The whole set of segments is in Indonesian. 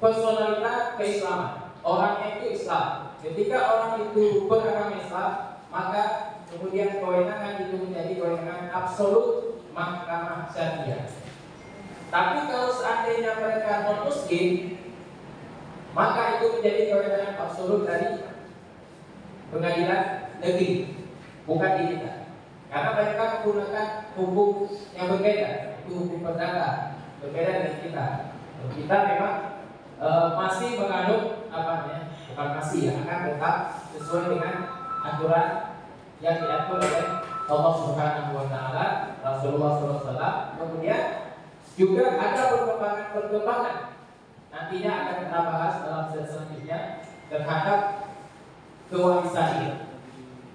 personalitas keislaman. Orangnya itu Islam. Ketika orang itu beragama Islam, maka kemudian kewenangan itu menjadi kewenangan absolut mahkamah syariah. Tapi kalau seandainya mereka non-muslim, maka itu menjadi kewenangan absolut dari pengadilan negeri, bukan di kita. Karena mereka menggunakan hukum yang berbeda, itu hukum perdata, berbeda dengan kita. Kita memang masih menganut bukan masih ya, akan tetap sesuai dengan aturan yang diatur oleh Allah Subhanahu wa taala, Rasulullah SAW. Kemudian juga ada perkembangan nantinya akan kita bahas dalam slide selanjutnya terhadap kewarisan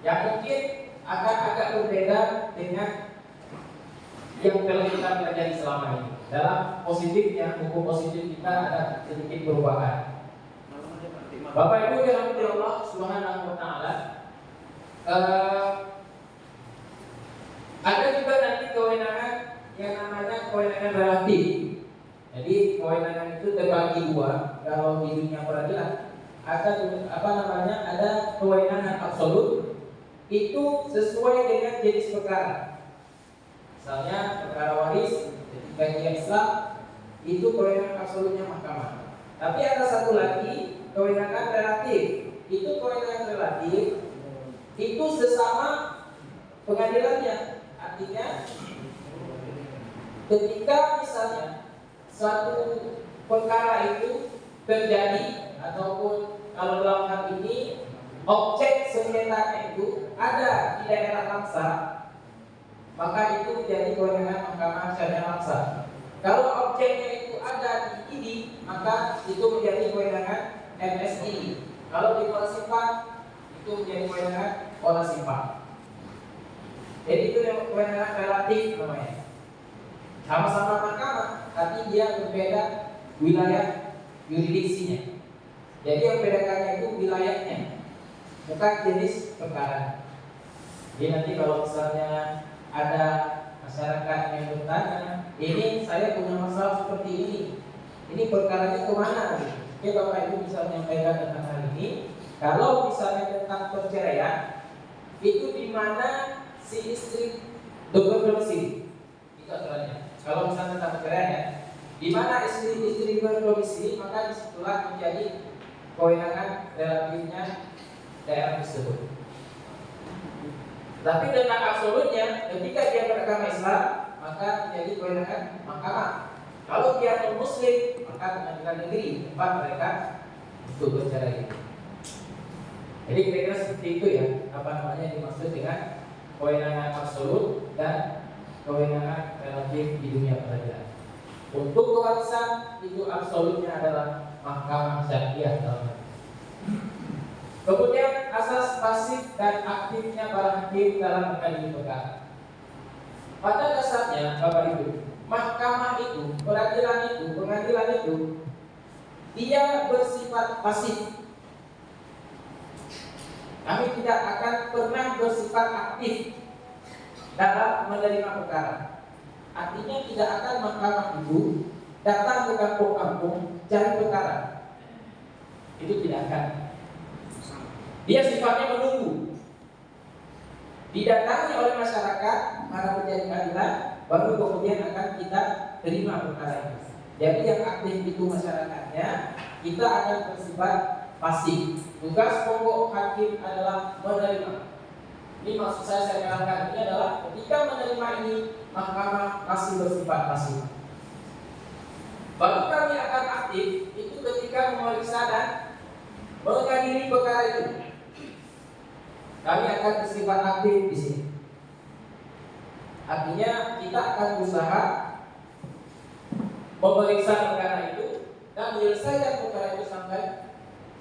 yang mungkin akan agak berbeda dengan yang telah kita pelajari selama ini. Dalam positifnya, hukum positif kita ada sedikit perubahan. Bapak Ibu dirahmati Allah Subhanahu wa taala, ada juga nanti kewenangan yang namanya kewenangan relatif. Jadi kewenangan itu terbagi dua. Kalau di dunia peradilan ada ada kewenangan absolut, itu sesuai dengan jenis perkara. Misalnya perkara waris ketika dia Islam, itu kewenangan absolutnya mahkamah. Tapi ada satu lagi kewenangan relatif. Itu kewenangan relatif itu sesama pengadilannya. Artinya ketika misalnya suatu perkara itu terjadi, ataupun kalau dalam hal ini objek sengketanya itu ada di daerah Lamsa, maka itu menjadi kewenangan mahkamah syariah Lamsa. Kalau objeknya itu ada di ID, maka itu menjadi kewenangan MSI. Kalau di Kuala Simpang, itu menjadi kewenangan Kuala Simpang. Jadi itu yang kewenangan relatif namanya. Sama-sama mahkamah, tapi dia berbeda wilayah yurisdiksinya. Jadi yang membedakannya itu wilayahnya, bukan jenis perkara. Jadi nanti kalau misalnya ada masyarakat yang bertanya, ini saya punya masalah seperti ini perkaranya kemana? Oke, Bapak Ibu bisa menyampaikan tentang hal ini. Kalau misalnya tentang perceraian, itu di mana si istri berdomisili, itu aturannya. Kalau misalnya tentang perceraian ya, di mana istri berdomisili, maka disitulah menjadi kewenangan relatifnya daerah tersebut. Tapi tentang absolutnya, ketika dia beragama Islam, maka menjadi kewenangan mahkamah. Kalau dia non-muslim, maka pengadilan negeri tempat mereka untuk bercerai. Jadi kira-kira seperti itu ya, yang dimaksud dengan kewenangan absolut dan kewenangan relatif di dunia peradilan. Untuk kewarisan itu absolutnya adalah mahkamah syariah dalam. Kemudian asas pasif dan aktifnya para hakim dalam mengadili perkara. Pada dasarnya Bapak Ibu, mahkamah itu, pengadilan itu, dia bersifat pasif. Kami tidak akan pernah bersifat aktif dalam menerima perkara. Artinya tidak akan mahkamah itu datang ke kampung-kampung cari perkara. Itu tidak akan. Dia sifatnya menunggu. Didatangi oleh masyarakat, para penjadi keadilan, baru kemudian akan kita terima perkara itu. Jadi yang aktif itu masyarakatnya, kita akan bersifat pasif. Tugas pokok hakim adalah menerima. Ini maksud saya katakan ini adalah ketika menerima ini, mahkamah masih bersifat pasif. Baru kami akan aktif itu ketika memeriksa dan mengadili perkara itu. Kami akan bersifat aktif di sini. Artinya kita akan berusaha memeriksa perkara itu dan menyelesaikan perkara itu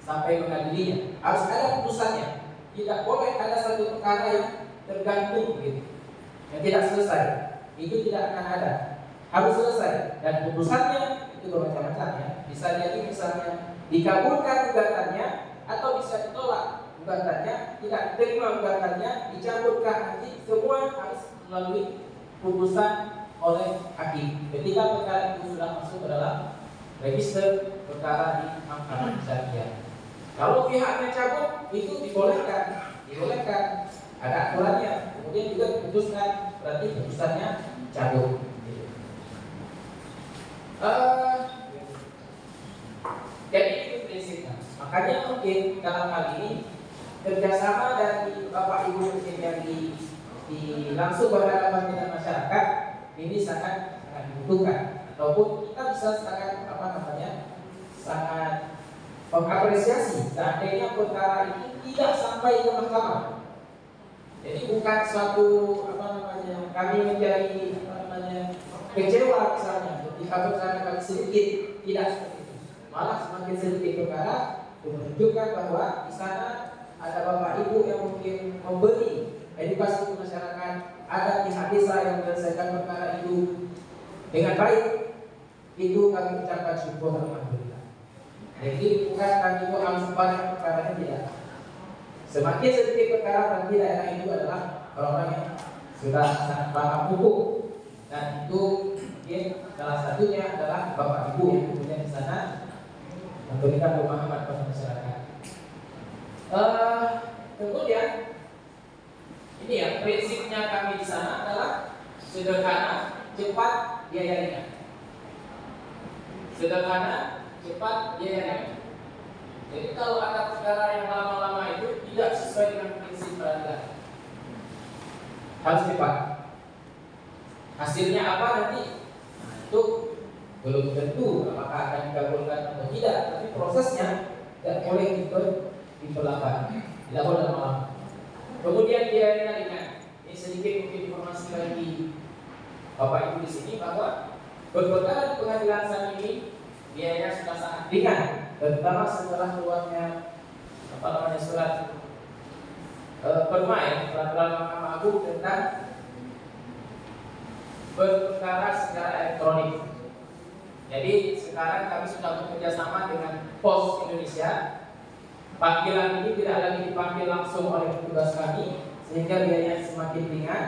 sampai mengadilinya. Harus ada putusannya. Tidak boleh ada satu perkara yang tergantung gitu, yang tidak selesai. Itu tidak akan ada. Harus selesai dan putusannya itu bermacam-macam ya. Bisa jadi misalnya dikabulkan gugatannya atau bisa ditolak gugatannya, tidak diterima gugatannya, dicabutkan, nanti semua harus melalui putusan oleh hakim. Ketika perkara itu sudah masuk ke dalam register perkara di Mahkamah Syariah. Kalau pihaknya cabut, itu dibolehkan, ada aturannya. Kemudian juga diputuskan, berarti putusannya cabut. Jadi itu prinsipnya. Makanya mungkin dalam hal ini kerjasama dari Bapak Ibu yang langsung berhadapan dengan masyarakat ini sangat dibutuhkan, ataupun kita bisa sangat sangat mengapresiasi seandainya perkara ini tidak sampai ke mahkamah. Jadi bukan suatu kami menjadi kecewa misalnya ketika perkara kami sedikit, tidak seperti itu. Malah semakin sedikit perkara menunjukkan bahwa di sana ada Bapak Ibu yang mungkin memberi edukasi ke masyarakat, ada pihak desa yang menyelesaikan perkara itu dengan baik. Itu kami ucapkan syukur alhamdulillah. Jadi bukan kami itu harus banyak perkara, tidak. Semakin sedikit perkara nanti daerah itu adalah orang-orang yang sudah sangat paham hukum, dan itu mungkin salah satunya adalah Bapak Ibu yang kemudian di sana memberikan pemahaman kepada masyarakat. Kemudian ini ya, prinsipnya kami di sana adalah sederhana, cepat, biaya ringan. Sederhana, cepat, biaya ringan. Jadi kalau ada perkara yang lama-lama itu tidak sesuai dengan prinsip peradilan, harus cepat. Hasilnya apa nanti? Nah, itu belum tentu apakah akan dikabulkan atau tidak, tapi prosesnya tidak boleh diperlambat, tidak boleh lama-lama. Kemudian biaya ringan. Ini sedikit mungkin informasi bagi Bapak Ibu di sini bahwa berperkara di pengadilan saat ini biayanya sudah sangat ringan, terutama setelah keluarnya surat peraturan Mahkamah Agung tentang berperkara secara elektronik. Jadi sekarang kami sudah bekerja sama dengan Pos Indonesia. Panggilan ini tidak lagi dipanggil langsung oleh petugas kami, sehingga biayanya semakin ringan.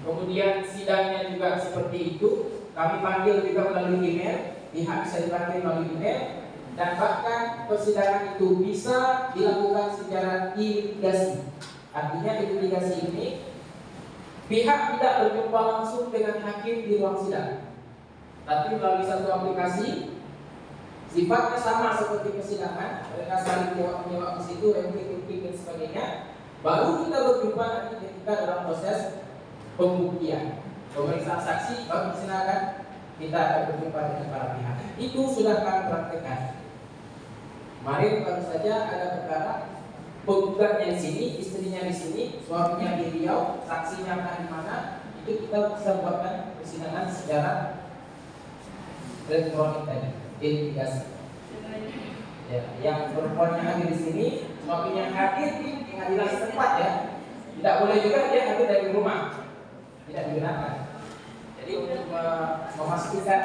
Kemudian sidangnya juga seperti itu, kami panggil juga melalui email, pihak bisa dipanggil melalui email, dan bahkan persidangan itu bisa dilakukan secara imigrasi. Artinya imigrasi ini pihak tidak berjumpa langsung dengan hakim di ruang sidang, tapi melalui satu aplikasi. Sifatnya sama seperti persidangan, mereka saling menjawab di situ, replik dan sebagainya. Baru kita berjumpa nanti ketika dalam proses pembuktian, pemeriksaan saksi, baru silakan kita akan berjumpa dengan para pihak. Itu sudah kami praktekkan. Kemarin baru saja ada perkara penggugatnya di sini, istrinya di sini, suaminya di Riau, saksinya entah di mana. Itu kita bisa buatkan persidangan secara elektronik tadi. Identifikasi. Ya, yang perempuannya hadir di sini, suaminya hadir di pengadilan setempat ya. Tidak boleh juga dia hadir dari rumah, tidak digunakan. Jadi untuk memastikan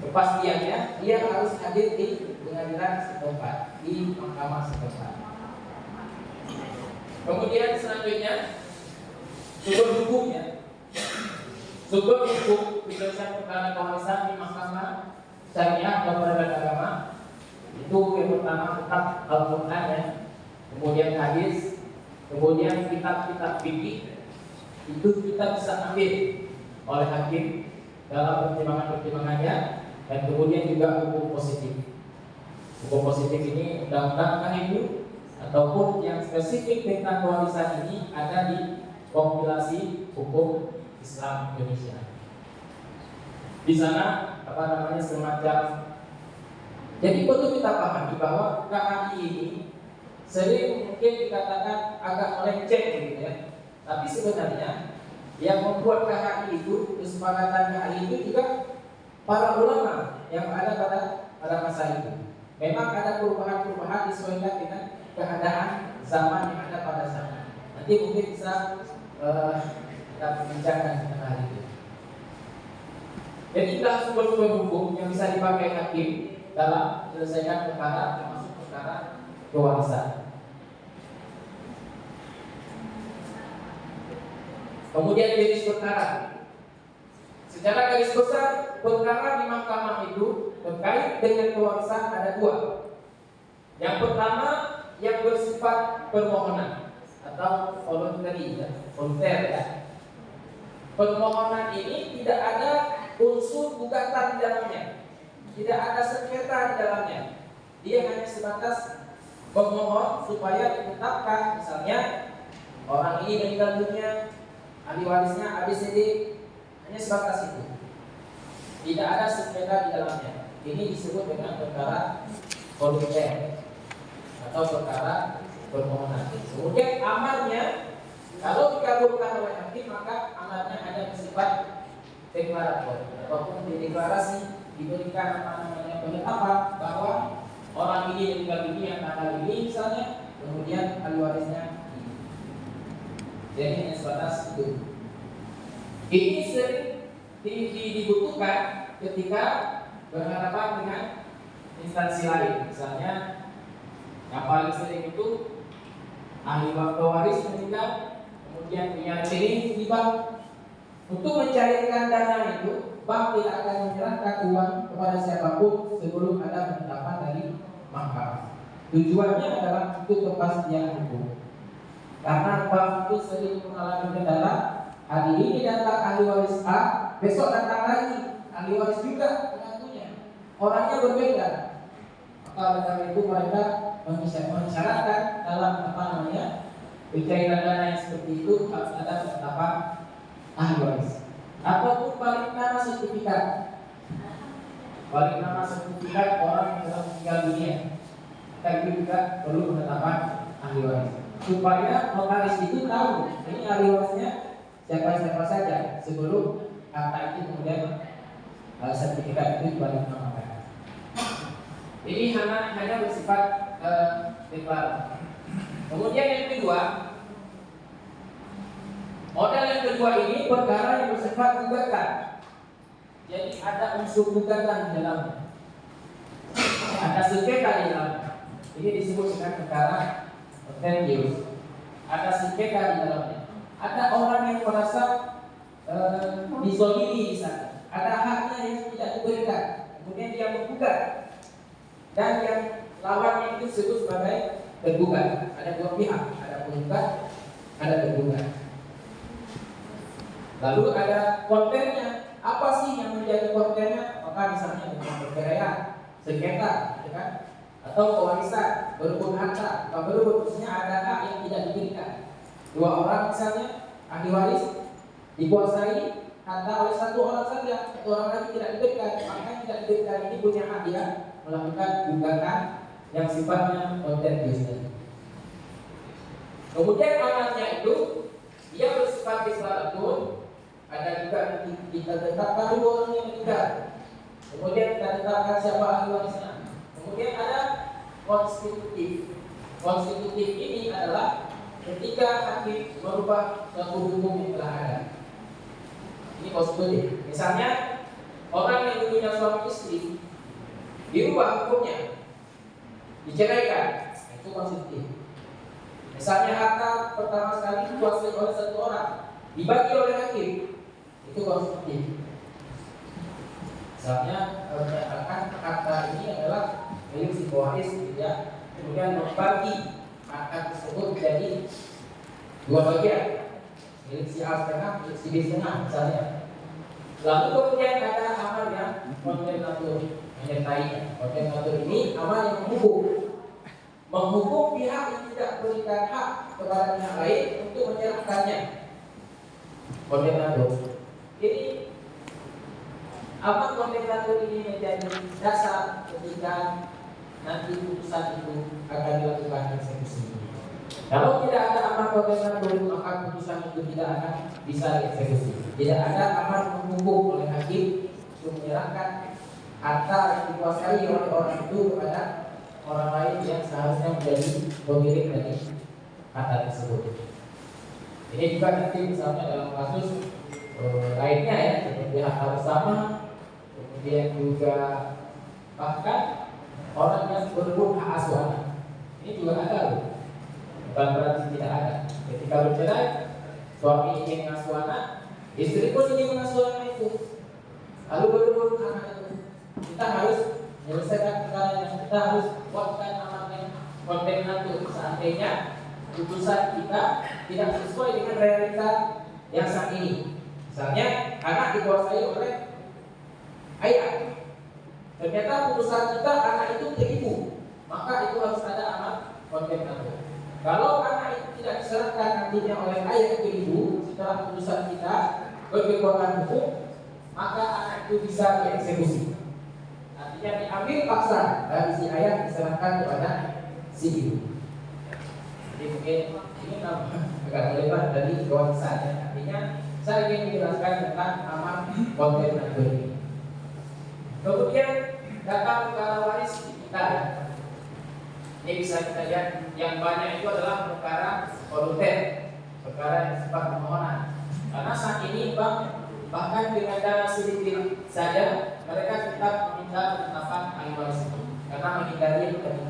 kepastiannya, dia harus hadir di pengadilan setempat, di mahkamah setempat. Kemudian selanjutnya sumber hukumnya. Sumber hukum penyelesaian perkara kewarisan di Mahkamah Syariah atau Peradilan Agama itu yang pertama tetap Al-Quran ya, kemudian hadis, kemudian kitab-kitab fikih itu kita bisa ambil oleh hakim dalam pertimbangan-pertimbangannya, dan kemudian juga hukum positif. Hukum positif ini undang-undang itu ataupun yang spesifik tentang kewarisan ini ada di kompilasi hukum Islam Indonesia. Di sana semacam, jadi perlu kita pahami bahwa KHI ini sering mungkin dikatakan agak melenceng gitu ya. Tapi sebenarnya yang membuat KHI itu, kesepakatan KHI itu juga para ulama yang ada pada masa itu. Memang ada perubahan-perubahan disesuaikan dengan keadaan zaman yang ada pada zaman. Nanti mungkin bisa kita bincangkan tentang hal itu. Jadi itulah sumber-sumber hukum yang bisa dipakai hakim dalam menyelesaikan perkara, termasuk perkara kewarisan. Kemudian jenis perkara. Secara garis besar, perkara di mahkamah itu terkait dengan pewarisan ada dua. Yang pertama yang bersifat permohonan atau voluntary ya. Permohonan ini tidak ada unsur gugatan di dalamnya, tidak ada sengketa di dalamnya. Dia hanya sebatas memohon supaya ditetapkan, misalnya orang ini meninggal dunia, ahli warisnya ABCD, hanya sebatas itu. Tidak ada sengketa di dalamnya. Ini disebut dengan perkara volunter atau perkara permohonan. Kemudian amarnya, kalau dikabulkan oleh hakim maka amarnya hanya bersifat deklarator ataupun dideklarasi, diberikan penetapan bahwa orang ini meninggal dunia tanggal ini misalnya, kemudian ahli warisnya ini. Jadi hanya sebatas itu. Ini sering dibutuhkan ketika berhadapan dengan instansi lain. Misalnya yang paling sering itu ahli waris meninggal, kemudian punya rekening di bank. Untuk mencairkan dana itu, bank tidak akan menyerahkan uang kepada siapapun sebelum ada penetapan dari mahkamah. Tujuannya adalah untuk kepastian hukum. Karena bank itu sering mengalami kendala. Hari ini datang ahli waris A, besok datang lagi ahli waris juga pengakunya. Orangnya berbeda. Maka oleh karena itu mereka mensyaratkan dalam pencairan dana yang seperti itu harus ada penetapan ahli waris. Ataupun balik nama sertifikat. Balik nama sertifikat orang yang telah meninggal dunia. Kita juga perlu penetapan ahli waris. Supaya notaris itu tahu ini ahli warisnya siapa saja sebelum akta itu kemudian sertifikat itu dibalik namakan. Ini hanya bersifat deklarasi. Kemudian yang kedua, modal yang kedua ini perkara yang bersifat gugatan. Jadi ada unsur gugatan di dalamnya, ada sengketa di dalamnya. Ini disebut dengan perkara contentious. Ada sengketa di dalamnya. Ada orang yang merasa dizolimi di sana, ada haknya yang tidak diberikan, kemudian dia menggugat, dan yang lawannya itu disebut sebagai tergugat. Ada dua pihak, ada penggugat, ada tergugat. Lalu ada kontennya, apa sih yang menjadi kontennya? Maka misalnya dengan perceraian, sengketa, ya kan? Atau pewarisan, berebut harta, berebut maksudnya ada hak yang tidak diberikan. Dua orang misalnya ahli waris dikuasai harta oleh satu orang saja, satu orang lagi tidak diberikan, maka yang tidak diberikan ini punya hak dia melakukan gugatan yang sifatnya contentious. Kemudian amannya itu dia bersifat deklarasi. Ada juga kita tetapkan dua orang yang meninggal, kemudian kita tetapkan siapa ahli warisnya. Kemudian ada konstitutif. Konstitutif ini adalah ketika hakim merubah suatu hukum yang telah ada. Ini konstitutif. Misalnya orang yang dulunya suami istri dirubah hukumnya, diceraikan, itu konstitutif. Misalnya harta pertama sekali dikuasai oleh satu orang, dibagi oleh hakim, itu konstitutif. Misalnya menyatakan harta ini adalah milik si pewaris, ya, kemudian membagi harta tersebut menjadi dua bagian, milik si A setengah, milik si B setengah, misalnya. Lalu kemudian ada amal yang kontenatur menyertainya. Kontenatur ini amal yang menghukum pihak yang tidak berikan hak kepada pihak lain untuk menyerahkannya. Kontenatur. Ini amal kontenatur ini menjadi dasar ketika nanti putusan itu akan dilakukan eksekusi. Kalau tidak ada amal kontenatur, maka putusan itu tidak akan bisa dieksekusi. Tidak ada amal menghukum oleh hakim untuk menyerahkan harta yang dikuasai oleh orang itu kepada orang lain yang seharusnya menjadi pemilik dari harta tersebut. Ini juga nanti misalnya dalam kasus lainnya ya, seperti harta bersama, kemudian juga bahkan orang yang berebut hak asuh anak. Ini juga ada loh. Bukan berarti tidak ada. Ketika bercerai, suami ingin mengasuh anak, istri pun ingin mengasuh anak itu. lalu baru anak itu kita harus menyelesaikan perkaranya, kita harus buatkan amannya konten seandainya putusan kita tidak sesuai dengan realita yang saat ini. Misalnya anak dikuasai oleh ayah, ternyata putusan kita anak itu ke ibu, maka itu harus ada amat konten. Kalau anak itu tidak diserahkan nantinya oleh ayah ke ibu setelah putusan kita berkekuatan hukum, maka anak itu bisa dieksekusi. Artinya diambil paksa dari si ayah diserahkan kepada si ibu. Jadi mungkin ini agak melebar dari kewarisan. Artinya saya ingin menjelaskan tentang amat konten ini. Kemudian datang perkara waris di kita. Ini bisa kita lihat yang banyak itu adalah perkara volunter, perkara yang sifat permohonan. Karena saat ini bahkan dengan dana sedikit saja mereka tetap meminta penetapan ahli waris itu, karena menghindari tadi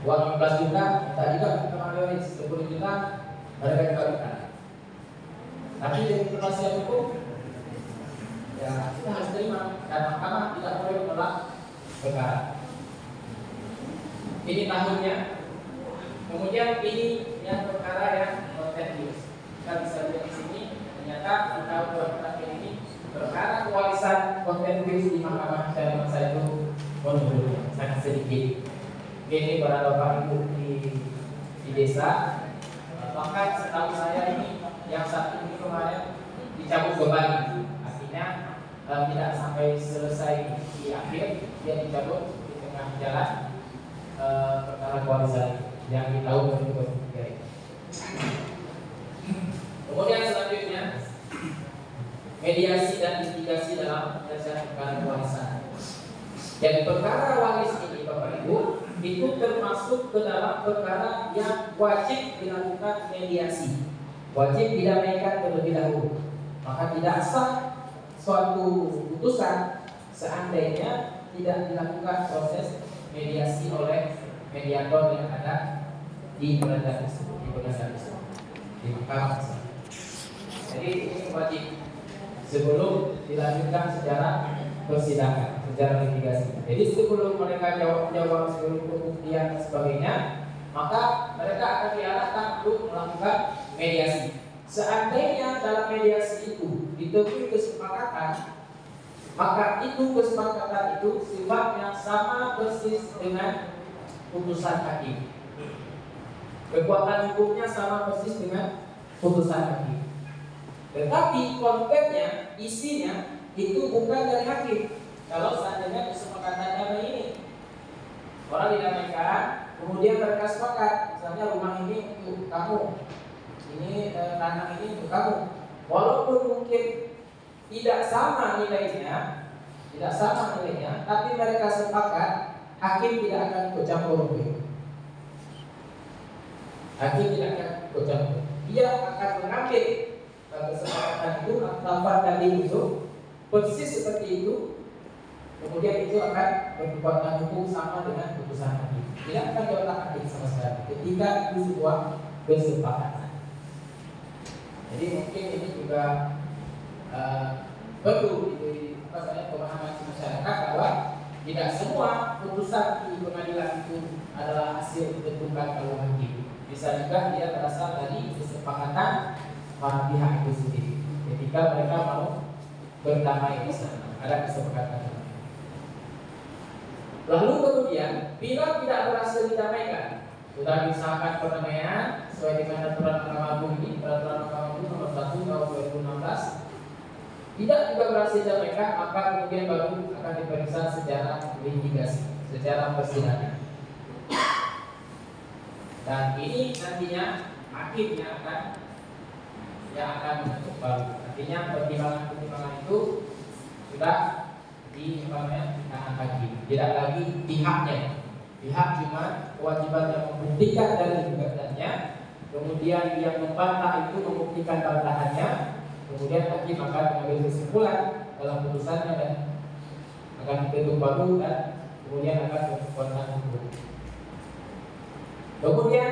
uang 15 juta minta juga minta ahli waris, 10 juta mereka juga minta. Tapi dari kepastian hukum ya kita harus terima dan mahkamah tidak boleh menolak perkara. Ini tahunnya. Kemudian ini yang perkara yang kontentius. Kita bisa lihat di sini ternyata di tahun 2000 ini perkara kewarisan kontentius di mahkamah syariah saya itu menurun sangat sedikit. Ini para bapak ibu di desa, bahkan setahu saya ini yang satu ini kemarin dicabut kembali. Artinya tidak sampai selesai di akhir, dia dicabut di tengah jalan. Perkara kewarisan yang di tahun 2023. Kemudian selanjutnya mediasi dan litigasi dalam penyelesaian perkara kewarisan. Jadi perkara waris ini Bapak Ibu itu termasuk ke dalam perkara yang wajib dilakukan mediasi, wajib didamaikan terlebih dahulu. Maka tidak sah suatu putusan seandainya tidak dilakukan proses mediasi oleh mediator yang ada di pengadilan di mahkamah. Jadi ini wajib sebelum dilanjutkan secara persidangan, secara litigasi. Jadi sebelum mereka jawab sebelum pembuktian dan sebagainya, maka mereka akan diarahkan untuk melakukan mediasi. Seandainya dalam mediasi itu ditemui kesepakatan, maka itu kesepakatan itu sifatnya sama persis dengan putusan hakim. Kekuatan hukumnya sama persis dengan putusan hakim. Tetapi kontennya, isinya itu bukan dari hakim. Kalau seandainya kesepakatan damai ini, orang didamaikan, kemudian mereka sepakat, misalnya rumah ini untuk kamu, ini tanah ini untuk kamu. Walaupun mungkin tidak sama nilainya, tapi mereka sepakat, hakim tidak akan ikut campur. Hakim tidak akan ikut campur. Dia akan mengambil kesepakatan itu, tanpa tadi itu, persis seperti itu. Kemudian itu akan berkekuatan hukum sama dengan putusan hakim. Tidak akan diotak atik sama sekali ketika itu sebuah kesepakatan. Jadi mungkin ini juga perlu pemahaman masyarakat bahwa tidak semua putusan di pengadilan itu adalah hasil ditentukan oleh hakim. Bisa juga dia berasal dari kesepakatan para pihak itu sendiri. Ketika mereka mau berdamai di sana, ada kesepakatan. Lalu kemudian bila tidak berhasil didamaikan, sudah disahkan perdamaian sesuai dengan aturan Mahkamah Agung ini, peraturan Mahkamah Agung nomor 1 tahun 2016, tidak juga berhasil didamaikan, maka kemudian baru akan diperiksa secara litigasi, secara persidangan. Dan ini nantinya hakimnya yang akan menuntut baru. Artinya pertimbangan itu sudah di tangan hakim, tidak lagi pihaknya. Pihak cuma kewajiban yang membuktikan dari gugatannya, kemudian yang membantah itu membuktikan bantahannya, kemudian hakim akan mengambil kesimpulan dalam putusannya dan akan ditentukan baru dan kemudian akan berkekuatan hukum. Kemudian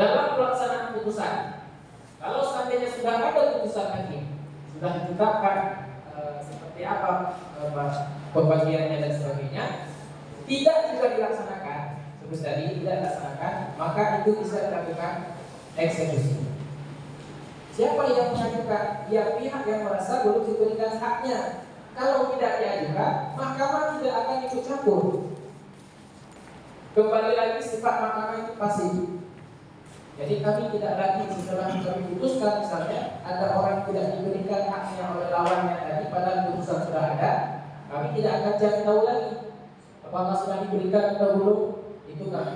dalam pelaksanaan putusan, kalau seandainya sudah ada putusan hakim, sudah ditetapkan seperti seperti apa pembagiannya dan sebagainya, tidak juga dilaksanakan seperti tadi, tidak dilaksanakan, maka itu bisa dilakukan eksekusi. Siapa yang mengajukan? Ya pihak yang merasa belum diberikan haknya. Kalau tidak diajukan, mahkamah tidak akan ikut campur. Kembali lagi sifat mahkamah itu pasif. Jadi kami tidak lagi setelah kami putuskan misalnya ada orang yang tidak diberikan haknya oleh lawannya tadi, padahal putusan sudah ada, kami tidak akan cari tahu lagi apakah sudah diberikan atau belum. Itu kami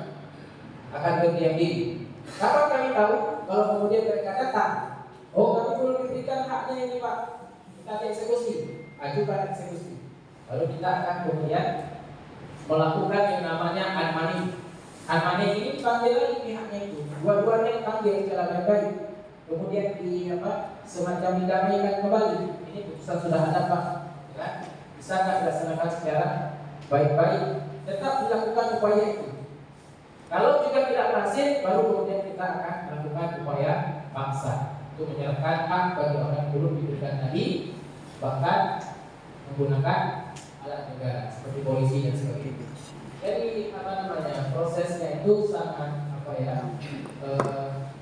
akan berdiam diri. Kapan kami tahu? Kalau kemudian mereka datang, oh kami belum diberikan haknya ini Pak, kita eksekusi, ajukan eksekusi. Lalu kita akan kemudian melakukan yang namanya anmani. Anmani ini panggil lagi pihaknya itu, dua-duanya panggil secara baik-baik. Kemudian semacam didamaikan kembali. Ini putusan sudah ada Pak, ya? Bisa nggak dilaksanakan secara baik-baik? Tetap dilakukan upaya itu. Kalau juga tidak berhasil, baru kemudian kita akan melakukan upaya paksa untuk menyerahkan hak bagi orang yang belum diberikan tadi, bahkan menggunakan alat negara seperti polisi dan sebagainya. Jadi prosesnya itu sangat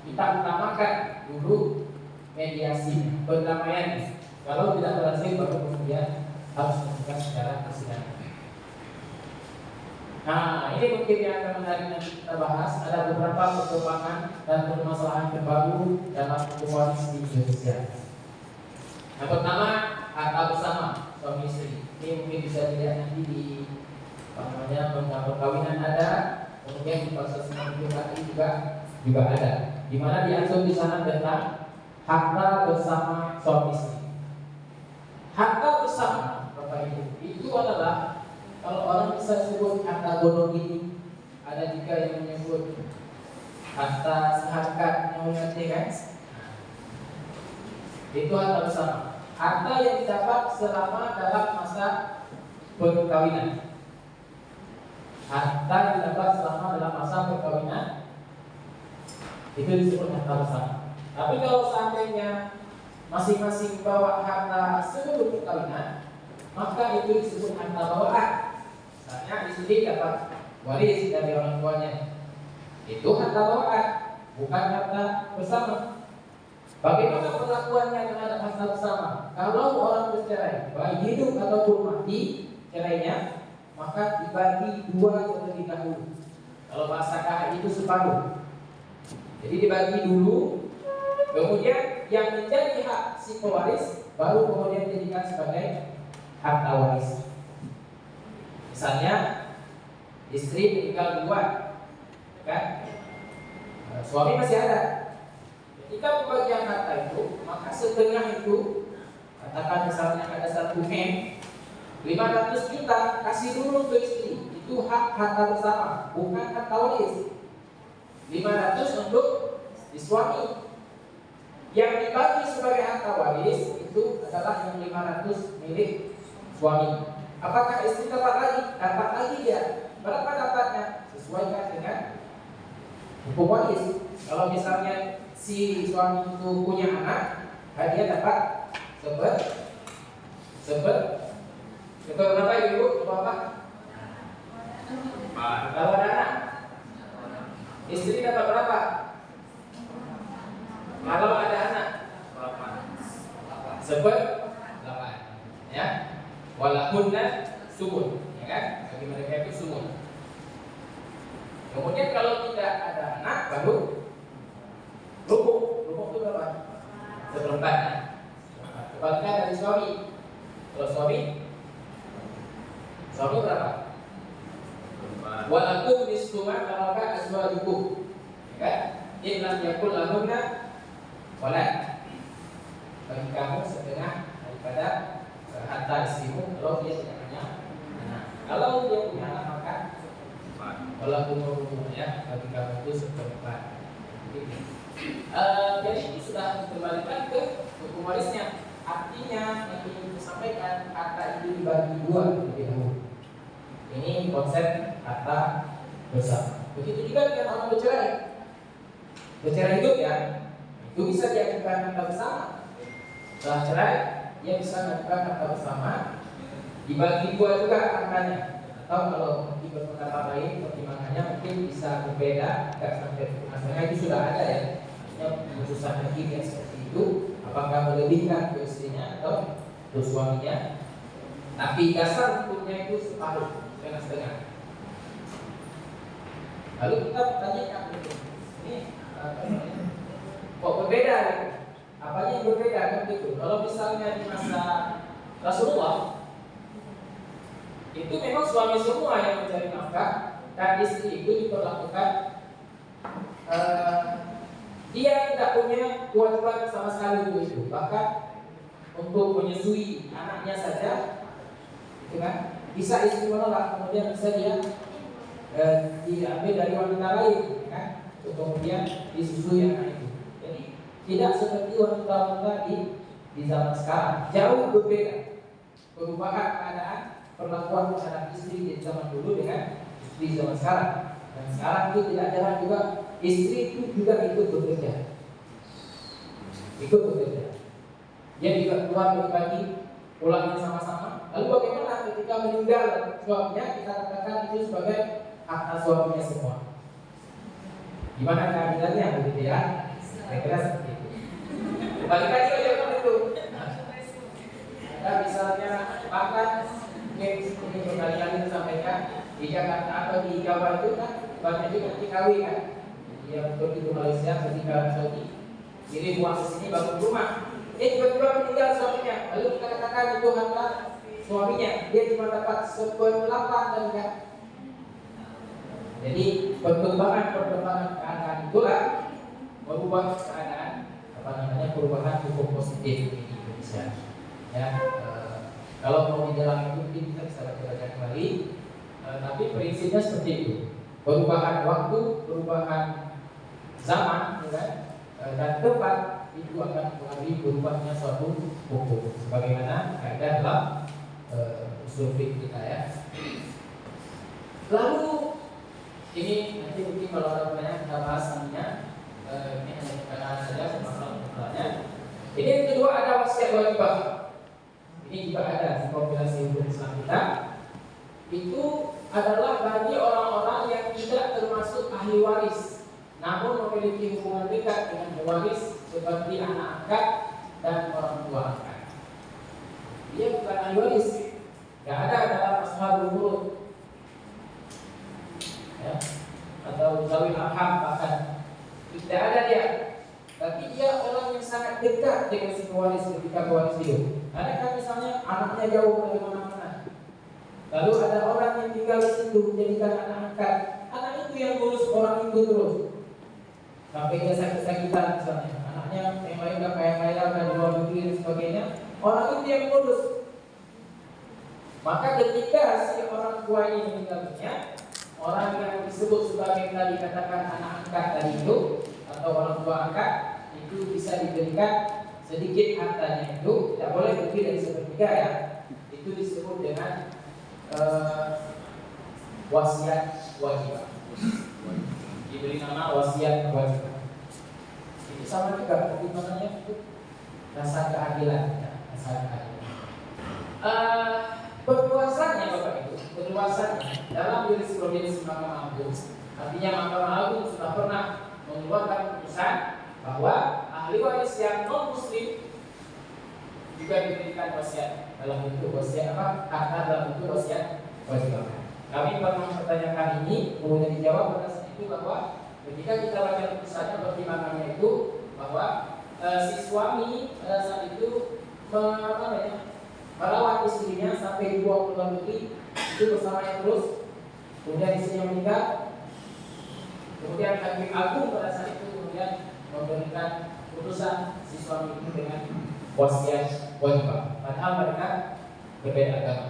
kita utamakan dulu mediasi, perdamaian. Kalau tidak berhasil, baru kemudian harus melakukan secara persidangan. Nah, ini mungkin yang akan menarik nanti kita bahas. Ada beberapa perkembangan dan permasalahan terbaru dalam hukum waris di Indonesia. Yang pertama, harta bersama suami istri. Ini mungkin bisa dilihat nanti di perkawinan ada, kemudian di pasal 90 juga ada. Di mana diatur di sana tentang harta bersama suami istri. Harta bersama, Bapak Ibu, itu adalah kalau orang bisa sebut harta bodong ini, ada juga yang menyebut harta seharkat yang kan? Itu harta bersama. Harta yang didapat selama dalam masa perkawinan. Harta yang didapat selama dalam masa perkawinan itu disebut harta bersama. Tapi kalau seandainya masing-masing bawa harta sebelum perkawinan, maka itu disebut harta bawaan. Misalnya istri dapat waris dari orang tuanya, itu harta bawaan, bukan harta bersama. Bagaimana perlakuannya terhadap harta bersama? Kalau orang bercerai, baik hidup ataupun mati cerainya, maka dibagi dua terlebih dahulu. Kalau bahasa KH itu separuh. Jadi dibagi dulu, kemudian yang menjadi hak si pewaris baru kemudian dijadikan sebagai harta waris. Misalnya istri meninggal duluan, kan? Suami masih ada. Ketika pembagian harta itu, maka setengah itu, katakan misalnya ada 1 M, 500 juta kasih dulu ke istri. Itu hak harta bersama, bukan harta waris. 500 untuk di suami. Yang dibagi sebagai harta waris itu adalah yang 500 milik suami. Apakah istri dapat lagi? Dapat lagi dia. Berapa dapatnya? Sesuaikan dengan hukum waris. Kalau misalnya si suami itu punya anak, dia dapat berapa ibu? Berapa? Kalau ada anak, istri dapat berapa? Kalau ada anak, 8. Ya. Walahunna sumun, ya kan? Bagi mereka itu sumun. Kemudian kalau tidak ada anak, baru rubuk. Rubuk itu berapa? 1/4. Kebalikan dari suami. Kalau suami berapa? Walakum nisfu ma taraka azwajukum. Ya kan? In lam yakul lahunna walad. Bagi kamu setengah daripada harta istrimu kalau dia tidak punya anak. Kalau dia punya anak maka walakum ya bagi kamu itu 1/4. Jadi itu sudah dikembalikan ke hukum warisnya. Artinya yang ingin disampaikan harta itu dibagi dua lebih dahulu. Ini konsep harta bersama. Begitu juga dengan orang bercerai. Bercerai hidup ya, itu bisa diajukan harta bersama. Setelah cerai, dia bisa melakukan harta bersama, dibagi dua juga angkanya. Atau kalau mungkin berpendapat lain pertimbangannya mungkin bisa berbeda, tidak sampai setengah itu sudah ada ya. Artinya keputusan hakim yang seperti itu, apakah melebihkan ke istrinya atau ke suaminya. Tapi dasar hukumnya itu separuh, setengah-setengah. Lalu kita bertanyakan ini kok berbeda? Apanya yang berbeda kan gitu? Kalau misalnya di masa Rasulullah itu memang suami semua yang mencari nafkah dan istri itu diperlakukan dia tidak punya kewajiban sama sekali itu. Bahkan untuk menyusui anaknya saja, itu kan bisa istri menolak, kemudian bisa dia diambil dari wanita lain, kan? Untuk kemudian disusui anak itu. Jadi tidak seperti wanita-wanita di zaman sekarang, jauh berbeda perubahan keadaan perlakuan terhadap istri di zaman dulu dengan istri zaman sekarang. Dan sekarang itu tidak jarang juga istri itu juga ikut bekerja. Dia juga keluar berbagi, pulangnya sama-sama. Lalu bagaimana ketika meninggal suaminya, kita katakan itu sebagai harta suaminya semua. Gimana keadilannya begitu ya? Saya kira seperti itu. Balik lagi aja itu. Ada misalnya bahkan mungkin ini berkali-kali disampaikan di Jakarta atau di Jawa itu kan banyak juga dikawin kan. Dia pergi ke Malaysia, pergi ke Arab Saudi, kirim uang ke sini bangun rumah. Tiba-tiba meninggal suaminya. Lalu kita katakan itu harta suaminya. Dia cuma dapat 1/8 dan enggak. Jadi perkembangan keadaan itulah merubah keadaan perubahan hukum positif di Indonesia. Ya, kalau mau di dalam itu kita bisa baca kembali. Tapi prinsipnya seperti itu. Perubahan waktu, perubahan zaman, dan tempat itu akan mempengaruhi berubahnya suatu hukum. Sebagaimana kaidah dalam usul fiqh kita ya. Lalu ini nanti mungkin kalau ada pertanyaan kita bahas nantinya. Ini hanya pertanyaan saja masalah-masalahnya. Ini yang kedua ada wasiat wajibah. Ini juga ada di kompilasi hukum Islam kita. Itu adalah bagi orang-orang yang tidak termasuk ahli waris, namun memiliki hubungan dekat dengan pewaris seperti anak angkat dan orang tua angkat. Dia bukan ahli waris, tidak ada dalam ashabul furud, ya, atau zawil arham bahkan tidak ada dia. Tapi dia orang yang sangat dekat dengan si pewaris ketika pewaris hidup. Adakah misalnya anaknya jauh dari mana-mana, lalu ada orang yang tinggal di situ menjadikan anak angkat, anak itu yang ngurus orang itu terus sampai dia sakit-sakitan misalnya, anaknya yang lain udah kaya-kaya dan di luar negeri dan sebagainya, orang itu yang ngurus. Maka ketika si orang tua ini meninggal dunia, orang yang disebut sebagai tadi katakan anak angkat tadi itu atau orang tua angkat itu bisa diberikan sedikit hartanya, itu tidak boleh lebih dari sepertiga ya. Itu disebut dengan wasiat wajib. Diberi nama wasiat wajib. Itu sama juga pertimbangannya itu rasa keadilan, ya, rasa keadilan. Perluasannya Bapak Ibu, perluasannya dalam jurisprudensi Mahkamah Agung. Artinya Mahkamah Agung sudah pernah mengeluarkan keputusan bahwa ahli waris yang non muslim juga diberikan wasiat dalam bentuk wasiat apa? Harta dalam bentuk wasiat wajib. Kami pernah mempertanyakan ini, kemudian dijawab pada saat itu bahwa ketika kita baca putusannya pertimbangannya itu bahwa si suami pada saat itu merawat istrinya sampai dibuang ke luar negeri itu bersamanya terus, kemudian istrinya meninggal, kemudian hakim agung pada saat itu kemudian memberikan putusan si suami itu dengan wasiat wajib, padahal mereka berbeda agama.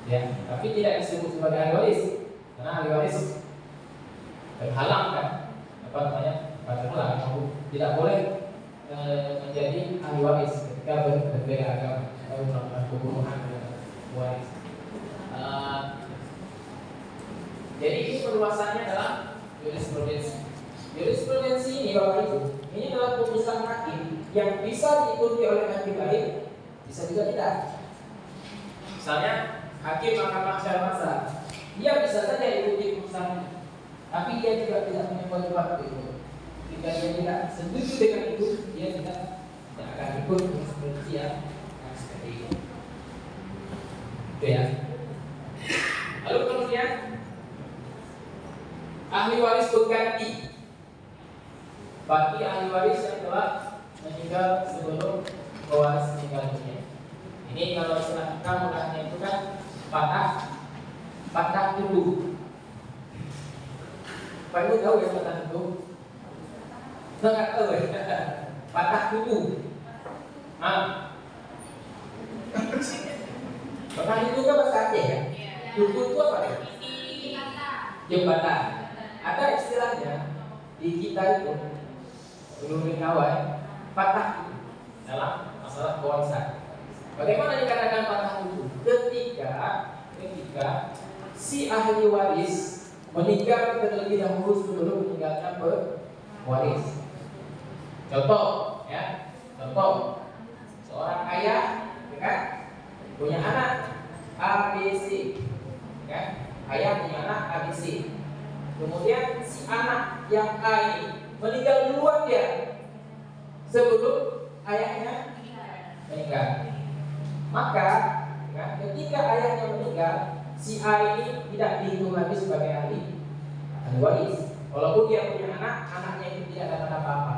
Ya, tapi tidak disebut sebagai ahli waris karena ahli waris terhalang kan, tidak boleh menjadi ahli waris ketika berbeda agama atau melakukan pembunuhan waris. Jadi ini perluasannya dalam jurisprudensi. Jurisprudensi ini Bapak Ibu, ini adalah putusan hakim yang bisa diikuti oleh hakim lain bisa juga tidak. Misalnya hakim mahkamah syariah dia bisa saja ikuti putusannya, tapi dia juga tidak punya kewajiban untuk ikut. Jika dia tidak setuju dengan itu, dia tidak akan ikut seperti yang seperti itu. Itu ya. Lalu kemudian ahli waris pengganti bagi ahli waris yang telah meninggal sebelum pewaris meninggal dunia. Ini kalau istilah kita mudahnya itu kan patah tubuh. Pak Ibu tahu ya patah tubuh? Enggak tahu ya. Patah tubuh. Patah itu kan bahasa Aceh ya. Tubuh itu apa ya? Jembatan. Ada istilahnya di kita itu belum dikawal patah dalam masalah kewarisan. Bagaimana dikatakan patah tubuh? Ketika si ahli waris meninggal terlebih dahulu sebelum meninggalkan pewaris. Contoh, ya, contoh seorang ayah, ya kan, punya anak ABC, ya, ayah punya anak ABC. Kemudian si anak yang A ini meninggal duluan dia sebelum ayahnya meninggal. Maka ya, ketika ayahnya meninggal, si A ini tidak dihitung lagi sebagai ahli waris. Walaupun dia punya anak, anaknya itu tidak dapat apa-apa.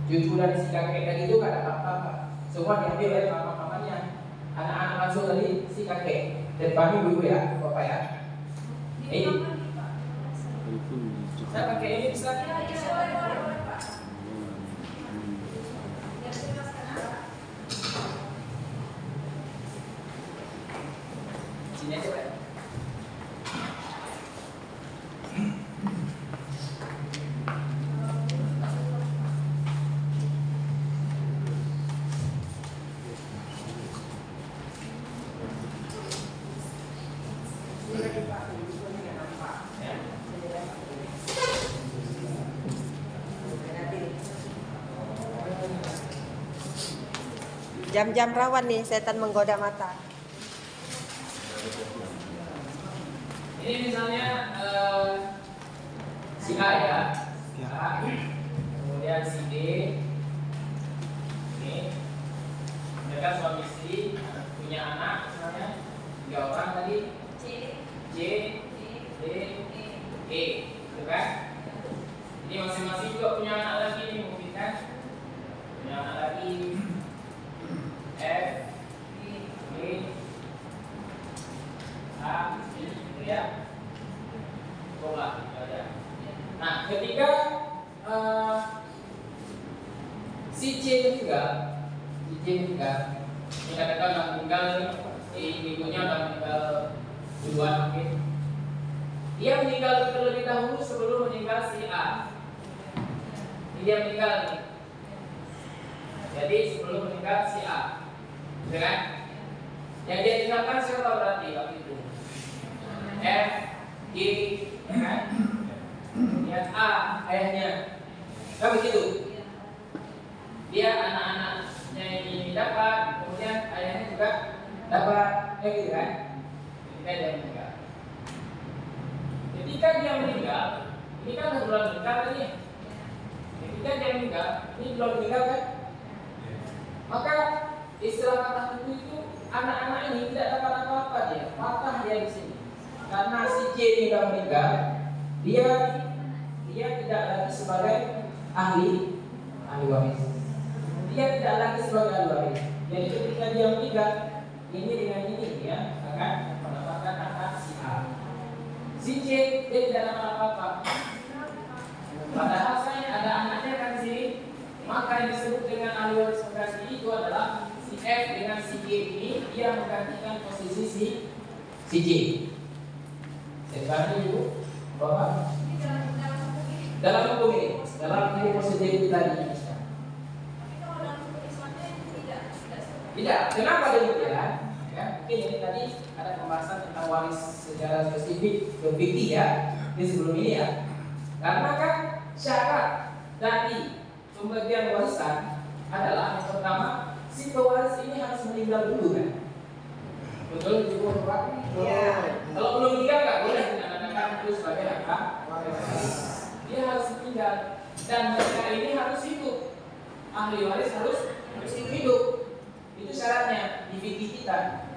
Cucu dan si kakek tadi itu tidak dapat apa-apa. Semua diambil oleh mama-mamanya. Anak-anak langsung dari si kakek. Dan kami ibu ya, bapak ya. Ini saya pakai ini bisa. Sini aja Pak. Jam-jam rawan nih setan menggoda mata. Ini misalnya si A ya, kemudian si D, ini mereka suami istri punya anak misalnya 3 orang tadi, C, D, E, gitu kan? Ini masing-masing juga punya anak lagi nih mungkin kan? Punya anak lagi. F, G, H, I, gitu ya. Coba ya. Nah, ketika si C meninggal, ini katakan meninggal, ibunya akan meninggal duluan mungkin. Dia meninggal terlebih dahulu sebelum meninggal si A. Ini dia meninggal nih. Jadi sebelum meninggal si A. Kan? Yang dia tinggalkan siapa berarti waktu itu? F, G, kan? Kemudian A, ayahnya. Kan begitu? Dia anak-anaknya ini dapat, kemudian ayahnya juga dapat, gitu kan? Ketika dia meninggal. Ketika dia meninggal, ini kan belum meninggal tadi. Ketika dia meninggal, ini belum meninggal kan? Maka istilah patah tubuh itu anak-anak ini tidak dapat apa-apa dia, patah dia di sini. Karena si C ini sudah meninggal, dia tidak lagi sebagai ahli waris. Dia tidak lagi sebagai ahli waris. Jadi ketika dia meninggal, ini dengan ini dia akan mendapatkan anak si A. Si C dia tidak dapat apa-apa. Padahal saya ada anaknya kan di sini, maka yang disebut dengan ahli waris pengganti itu adalah si F dengan si G ini dia menggantikan posisi si J. Sekarang ibu, bapak. Dalam hukum ini, dalam ini posisi kita di Indonesia. Tidak. Kenapa demikian? Ya, mungkin ini tadi ada pembahasan tentang waris secara spesifik fikih ya di sebelum ini ya. Karena kan syarat dari pembagian warisan adalah yang pertama si pewaris ini harus meninggal dulu kan? Betul itu Pak? Iya. Kalau belum meninggal nggak boleh dinamakan itu sebagai harta waris. Dia harus meninggal dan mereka ini harus hidup. Ahli waris harus hidup. Itu syaratnya di fikih kita.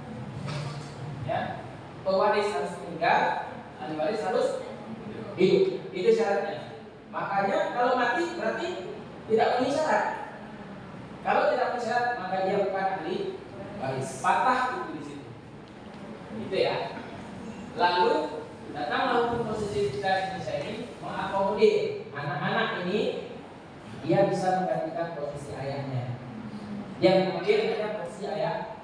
Ya, pewaris harus meninggal, ahli waris harus hidup. Itu syaratnya. Makanya kalau mati berarti tidak memenuhi syarat. Kalau tidak memenuhi syarat maka dia bukan ahli waris. Patah itu di situ. Itu ya. Lalu datanglah hukum posisi kita Indonesia ini mengakomodir anak-anak ini, dia bisa menggantikan posisi ayahnya. Dia kemudian hanya posisi ayahnya.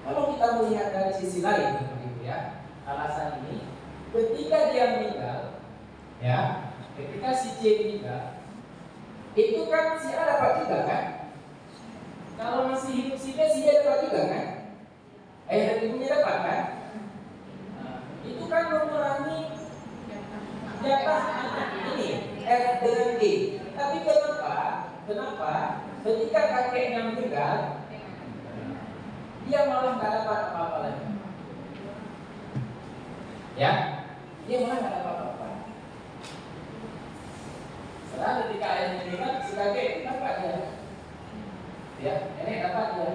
Kalau kita melihat dari sisi lain, begitu ya, alasan ini, ketika dia meninggal, ya, ketika si C meninggal, itu kan si A dapat juga kan? Kalau masih hidup si B, si D dapat juga kan? Ayah dan ibunya dapat kan? Itu kan mengurangi jatah anak ini F dengan G. Tapi kenapa ketika kakeknya meninggal dia malah nggak dapat apa-apa lagi? Ya, dia malah nggak dapat apa-apa. Setelah ketika ayahnya meninggal, si kakek dapat dia. Ya, nenek dapat dia.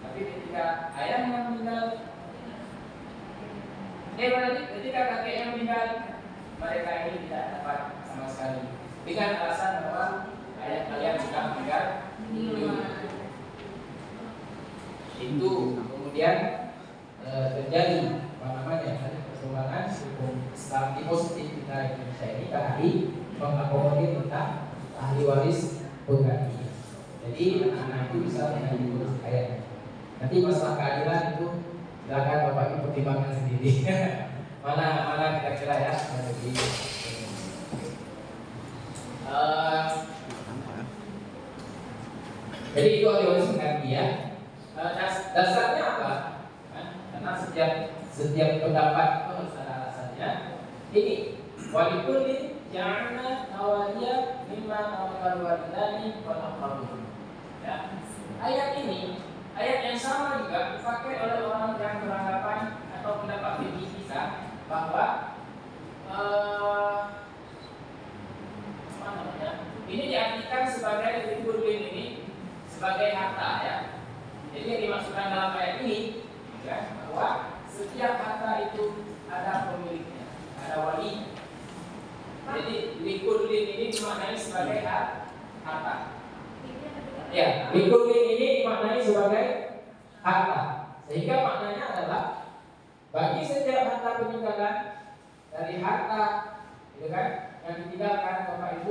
Tapi ketika ayahnya meninggal, berarti ketika kakeknya meninggal, mereka ini tidak dapat sama sekali. Dengan alasan bahwa ayah kalian sudah meninggal itu kemudian terjadi perkembangan hukum Islam di positif kita Indonesia ini tadi mengakomodir tentang ahli waris pengganti. Jadi anak itu bisa menjadi urus ayahnya. Nanti masalah keadilan itu silakan Bapak Ibu pertimbangkan sendiri. mana kira-kira ya jadi jadi itu ahli waris pengganti ya. Dasarnya apa? Karena setiap pendapat itu harus ada alasannya. Ini walikulli ja'alna nawaliya mimma nawakal walidani wal aqrabun. Ya. Ayat ini ayat yang sama juga dipakai oleh orang yang beranggapan atau pendapat fikih kita bahwa ini diartikan sebagai walikulli ini sebagai harta ya. Jadi yang dimaksudkan dalam ayat ini ya, bahwa setiap harta itu ada pemiliknya, ada wali. Jadi likullin ini dimaknai sebagai harta. Ya, likullin ini dimaknai sebagai harta. Sehingga maknanya adalah bagi setiap harta peninggalan dari harta, gitu kan, yang ditinggalkan Bapak Ibu